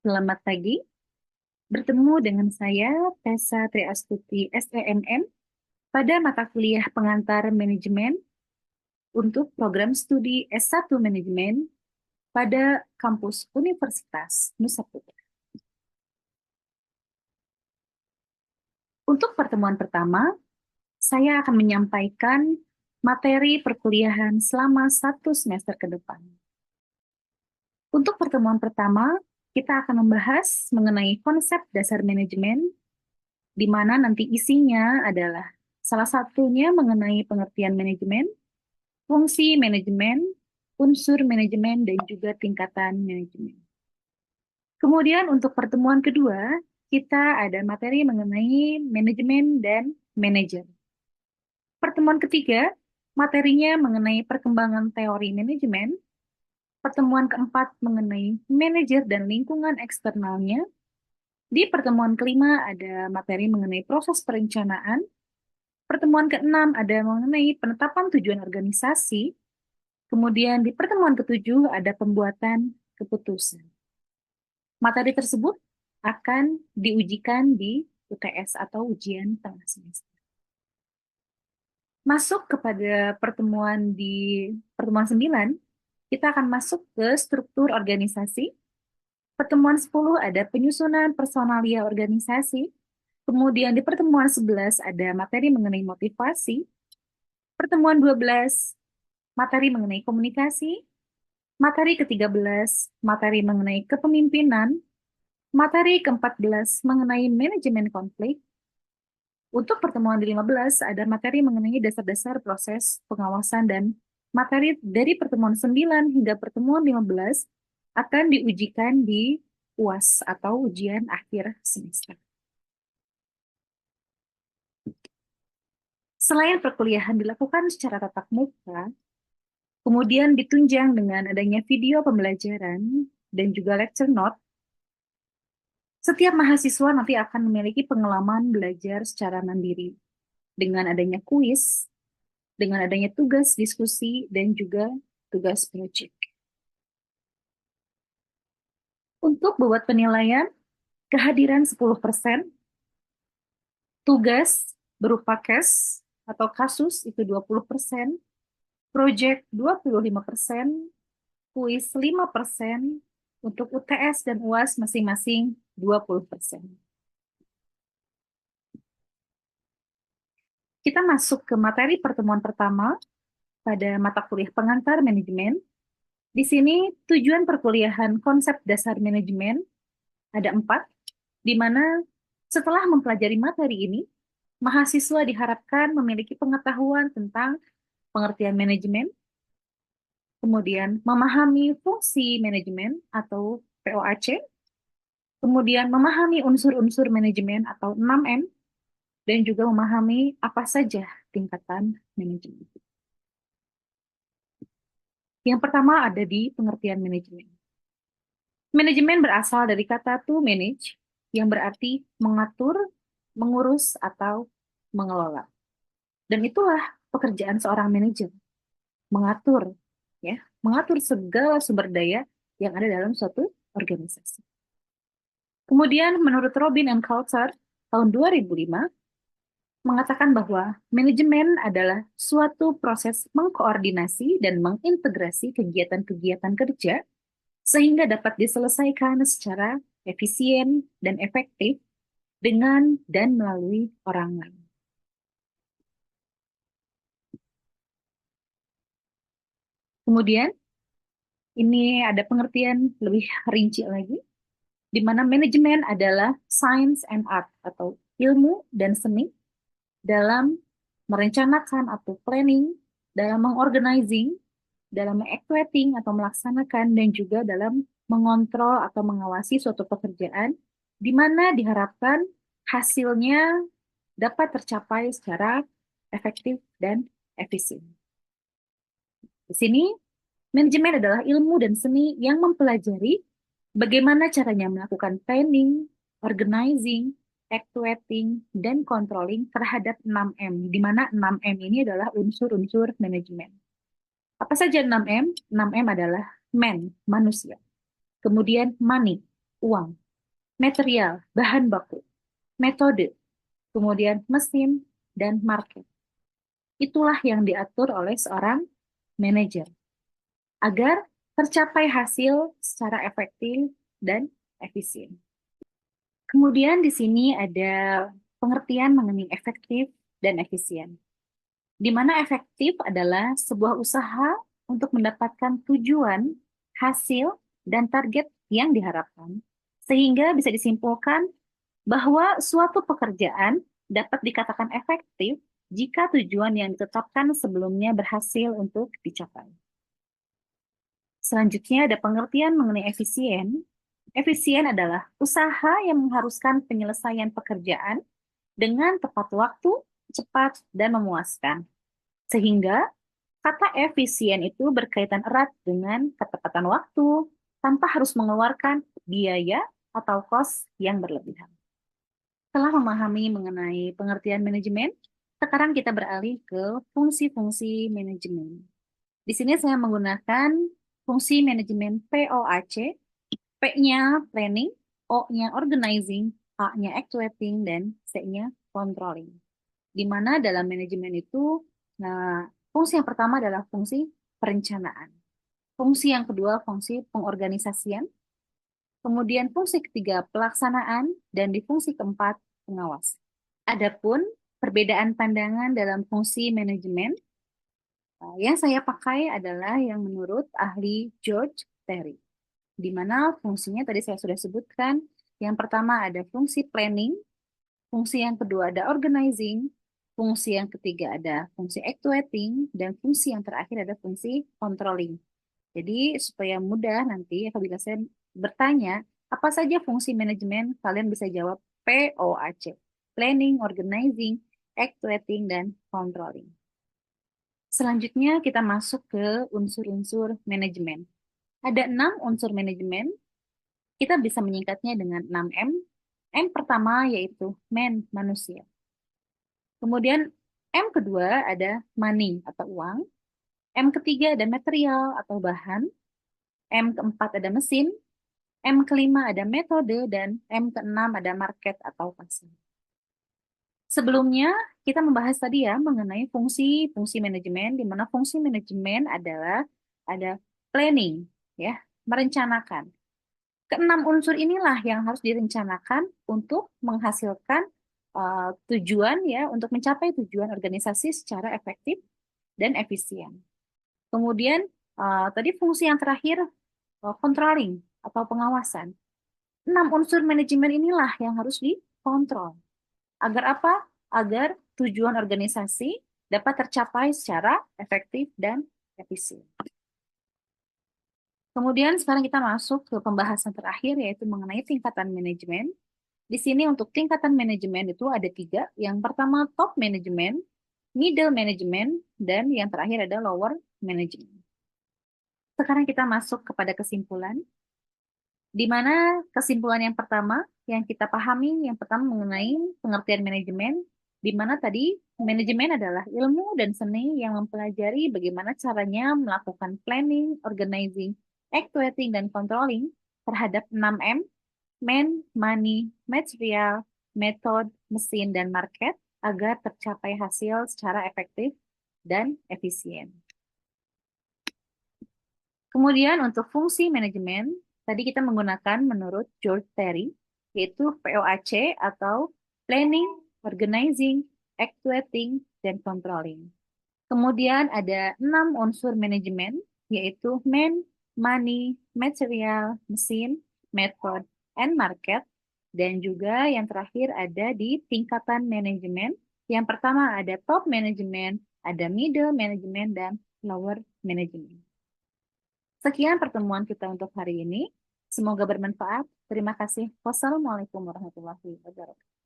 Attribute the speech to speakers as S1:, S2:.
S1: Selamat pagi. Bertemu dengan saya, Tessa Triastuti, SEMM, pada mata kuliah pengantar manajemen untuk program studi S1 Manajemen pada kampus Universitas Nusa Tenggara. Untuk pertemuan pertama, saya akan menyampaikan materi perkuliahan selama 1 semester ke depan. Untuk pertemuan pertama, kita akan membahas mengenai konsep dasar manajemen, di mana nanti isinya adalah salah satunya mengenai pengertian manajemen, fungsi manajemen, unsur manajemen, dan juga tingkatan manajemen. Kemudian untuk pertemuan kedua, kita ada materi mengenai manajemen dan manajer. Pertemuan ketiga, materinya mengenai perkembangan teori manajemen. Pertemuan keempat mengenai manajer dan lingkungan eksternalnya. Di pertemuan kelima ada materi mengenai proses perencanaan. Pertemuan keenam ada mengenai penetapan tujuan organisasi. Kemudian di pertemuan ketujuh ada pembuatan keputusan. Materi tersebut akan diujikan di UTS atau ujian tengah semester. Masuk kepada pertemuan 9, kita akan masuk ke struktur organisasi. Pertemuan 10 ada penyusunan personalia organisasi. Kemudian di pertemuan 11 ada materi mengenai motivasi. Pertemuan 12, materi mengenai komunikasi. Materi ke-13, materi mengenai kepemimpinan. Materi ke-14 mengenai manajemen konflik. Untuk pertemuan di-15 ada materi mengenai dasar-dasar proses pengawasan, dan materi dari pertemuan 9 hingga pertemuan 15 akan diujikan di UAS atau ujian akhir semester. Selain perkuliahan dilakukan secara tatap muka, kemudian ditunjang dengan adanya video pembelajaran dan juga lecture note, setiap mahasiswa nanti akan memiliki pengalaman belajar secara mandiri dengan adanya kuis, dengan adanya tugas diskusi, dan juga tugas proyek. Untuk bobot penilaian, kehadiran 10%, tugas berupa case atau kasus itu 20%, proyek 25%, kuis 5%, untuk UTS dan UAS masing-masing 20%. Kita masuk ke materi pertemuan pertama pada mata kuliah pengantar manajemen. Di sini tujuan perkuliahan konsep dasar manajemen ada 4, di mana setelah mempelajari materi ini, mahasiswa diharapkan memiliki pengetahuan tentang pengertian manajemen, kemudian memahami fungsi manajemen atau POAC, kemudian memahami unsur-unsur manajemen atau 6M, dan juga memahami apa saja tingkatan manajemen. Yang pertama ada di pengertian manajemen. Manajemen berasal dari kata to manage, yang berarti mengatur, mengurus, atau mengelola. Dan itulah pekerjaan seorang manajer, mengatur, ya, mengatur segala sumber daya yang ada dalam suatu organisasi. Kemudian menurut Robin and Coulter tahun 2005 mengatakan bahwa manajemen adalah suatu proses mengkoordinasi dan mengintegrasi kegiatan-kegiatan kerja sehingga dapat diselesaikan secara efisien dan efektif dengan dan melalui orang lain. Kemudian, ini ada pengertian lebih rinci lagi, di mana manajemen adalah science and art atau ilmu dan seni dalam merencanakan atau planning, dalam mengorganizing, dalam mengactuating atau melaksanakan, dan juga dalam mengontrol atau mengawasi suatu pekerjaan, di mana diharapkan hasilnya dapat tercapai secara efektif dan efisien. Di sini, manajemen adalah ilmu dan seni yang mempelajari bagaimana caranya melakukan planning, organizing, actuating, dan controlling terhadap 6M, di mana 6M ini adalah unsur-unsur manajemen. Apa saja 6M? 6M adalah man, manusia. Kemudian money, uang, material, bahan baku, metode, kemudian mesin, dan market. Itulah yang diatur oleh seorang manajer agar tercapai hasil secara efektif dan efisien. Kemudian di sini ada pengertian mengenai efektif dan efisien, di mana efektif adalah sebuah usaha untuk mendapatkan tujuan, hasil, dan target yang diharapkan, sehingga bisa disimpulkan bahwa suatu pekerjaan dapat dikatakan efektif jika tujuan yang ditetapkan sebelumnya berhasil untuk dicapai. Selanjutnya ada pengertian mengenai efisien. Efisien adalah usaha yang mengharuskan penyelesaian pekerjaan dengan tepat waktu, cepat, dan memuaskan. Sehingga kata efisien itu berkaitan erat dengan ketepatan waktu tanpa harus mengeluarkan biaya atau kos yang berlebihan. Setelah memahami mengenai pengertian manajemen, sekarang kita beralih ke fungsi-fungsi manajemen. Di sini saya menggunakan fungsi manajemen POAC, P-nya planning, O-nya organizing, A-nya actuating, dan C-nya controlling. Di mana dalam manajemen itu, nah, fungsi yang pertama adalah fungsi perencanaan. Fungsi yang kedua, fungsi pengorganisasian. Kemudian fungsi ketiga, pelaksanaan. Dan di fungsi keempat, pengawas. Adapun perbedaan pandangan dalam fungsi manajemen, yang saya pakai adalah yang menurut ahli George Terry, di mana fungsinya tadi saya sudah sebutkan. Yang pertama ada fungsi planning, fungsi yang kedua ada organizing, fungsi yang ketiga ada fungsi actuating, dan fungsi yang terakhir ada fungsi controlling. Jadi supaya mudah nanti apabila saya bertanya, apa saja fungsi manajemen, kalian bisa jawab POAC, planning, organizing, actuating, dan controlling. Selanjutnya kita masuk ke unsur-unsur manajemen. Ada 6 unsur manajemen, kita bisa menyingkatnya dengan 6M. M pertama yaitu man, manusia. Kemudian M kedua ada money atau uang. M ketiga ada material atau bahan. M keempat ada mesin. M kelima ada metode. Dan M keenam ada market atau pasar. Sebelumnya kita membahas tadi ya mengenai fungsi-fungsi manajemen, di mana fungsi manajemen adalah ada planning, ya, merencanakan. Keenam unsur inilah yang harus direncanakan untuk menghasilkan tujuan ya, untuk mencapai tujuan organisasi secara efektif dan efisien. Kemudian tadi fungsi yang terakhir controlling atau pengawasan. 6 unsur manajemen inilah yang harus dikontrol. Agar apa? Agar tujuan organisasi dapat tercapai secara efektif dan efisien. Kemudian sekarang kita masuk ke pembahasan terakhir yaitu mengenai tingkatan manajemen. Di sini untuk tingkatan manajemen itu ada 3. Yang pertama top management, middle management, dan yang terakhir ada lower management. Sekarang kita masuk kepada kesimpulan, di mana kesimpulan yang pertama yang kita pahami, yang pertama mengenai pengertian manajemen, di mana tadi manajemen adalah ilmu dan seni yang mempelajari bagaimana caranya melakukan planning, organizing, actuating, dan controlling terhadap 6M, man, money, material, method, mesin, dan market agar tercapai hasil secara efektif dan efisien. Kemudian untuk fungsi manajemen, tadi kita menggunakan menurut George Terry, yaitu POAC atau Planning, Organizing, Actuating, dan Controlling. Kemudian ada 6 unsur manajemen, yaitu man, money, material, mesin, method, and market. Dan juga yang terakhir ada di tingkatan manajemen. Yang pertama ada top management, ada middle management, dan lower management. Sekian pertemuan kita untuk hari ini. Semoga bermanfaat. Terima kasih. Wassalamualaikum warahmatullahi wabarakatuh.